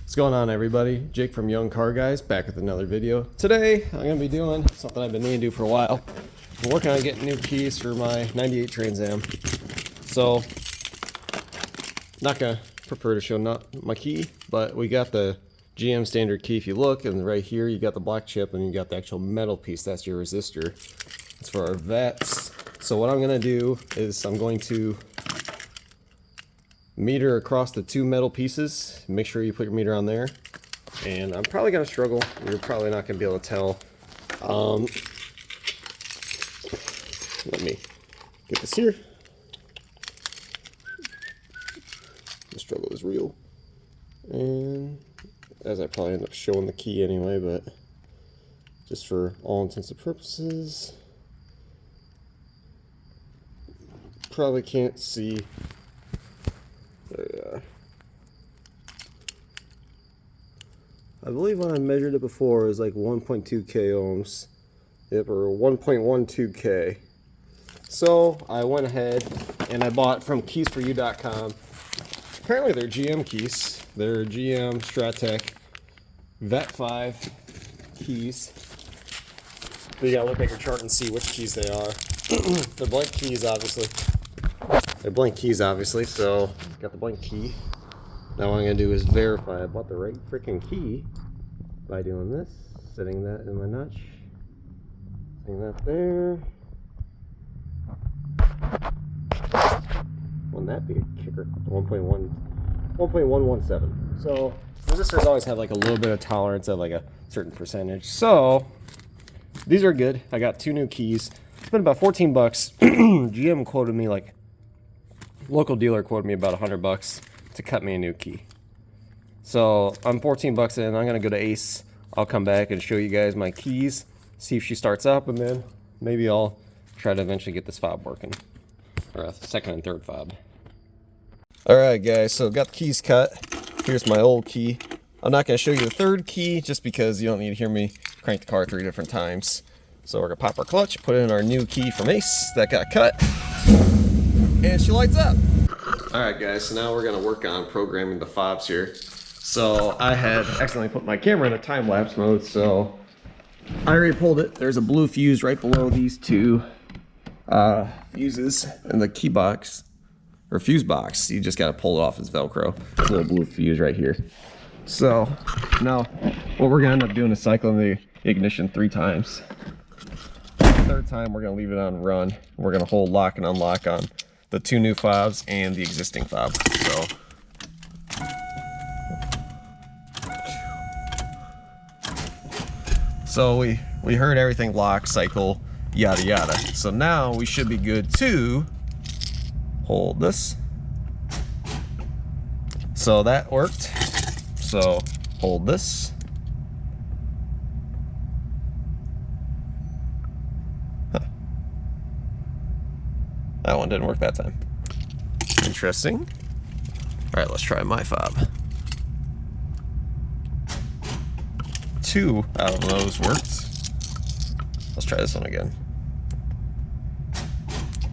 What's going on, everybody? Jake from Young Car Guys back with another video. Today I'm going to be doing something I've been needing to do for a while. I'm working on getting new keys for my 98 Trans Am. So, not going to prefer to show not my key, but we got the GM standard key. If you look, and right here you got the black chip and you got the actual metal piece. That's your resistor. It's for our vets. So what I'm going to do is I'm going to meter across the two metal pieces. Make sure you put your meter on there. And I'm probably going to struggle. You're probably not going to be able to tell. Let me get this here. The struggle is real. And as I probably end up showing the key anyway, but just for all intents and purposes, probably can't see. There you are. I believe when I measured it before it was like 1.2k ohms. Yep, or 1.12k. So I went ahead and I bought from keys4u.com. Apparently they're GM keys. They're GM Stratec Vet 5 keys. But you gotta look at your chart and see which keys they are. They're blank keys, obviously. They're blank keys, obviously, so got the blank key. Now what I'm gonna do is verify I bought the right freaking key by doing this, setting that in my notch, setting that there. Wouldn't that be a kicker? 1.117. So resistors always have like a little bit of tolerance of like a certain percentage. So these are good. I got two new keys. It's been about 14 bucks. GM quoted me like, local dealer quoted me about 100 bucks to cut me a new key. So I'm 14 bucks in. I'm gonna go to Ace. I'll come back and show you guys my keys, see if she starts up, and then maybe I'll try to eventually get this fob working, or a second and third fob. All right, guys. So got the keys cut. Here's my old key. I'm not gonna show you the third key just because you don't need to hear me crank the car 3 different times. So we're gonna pop our clutch, put in our new key from Ace that got cut, and she lights up. All right, guys, so now we're gonna work on programming the fobs here. So I had accidentally put my camera in a time-lapse mode, so I already pulled it. There's a blue fuse right below these two fuses in the key box, or fuse box. You just gotta pull it off as Velcro. There's a little blue fuse right here. So now what we're gonna end up doing is cycling the ignition 3 times. The third time we're gonna leave it on run. We're gonna hold lock and unlock on the 2 new fobs and the existing fob. So we heard everything lock, cycle, yada yada. So now we should be good to hold this. So that worked. So hold this. That one didn't work that time. Interesting. All right, let's try my fob. 2 out of those worked. Let's try this one again.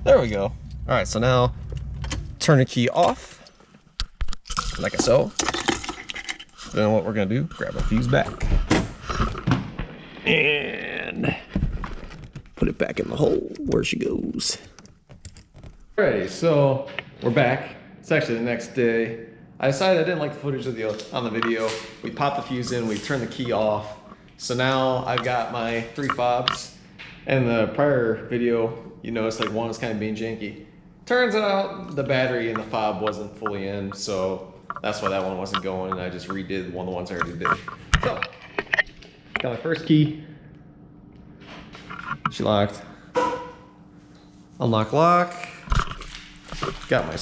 There we go. All right, so now turn the key off, like so. Then what we're gonna do, grab a fuse back and put it back in the hole where she goes. Alrighty, so we're back. It's actually the next day. I decided I didn't like the footage of on the video. We popped the fuse in, we turned the key off. So now I've got my 3 fobs. In the prior video, you noticed like one was kind of being janky. Turns out the battery in the fob wasn't fully in, so that's why that one wasn't going, and I just redid one of the ones I already did. So, got my first key. She locked. Unlock lock. Got my,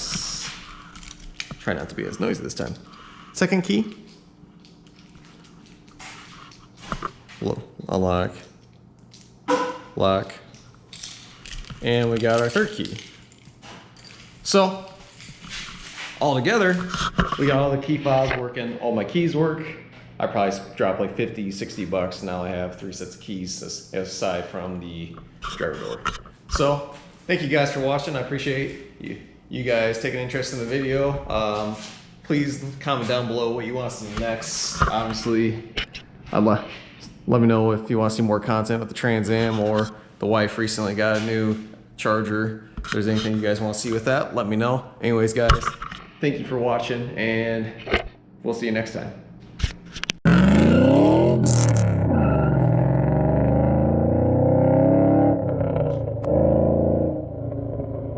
try not to be as noisy this time. Second key. Unlock. Lock. And we got our third key. So, all together, we got all the key fobs working. All my keys work. I probably dropped like 50, 60 bucks. Now I have 3 sets of keys aside from the driver door. So, thank you guys for watching. I appreciate you guys taking interest in the video. Please comment down below what you want to see next. Obviously, let me know if you want to see more content with the Trans Am, or the wife recently got a new Charger. If there's anything you guys want to see with that, let me know. Anyways, guys, thank you for watching, and we'll see you next time.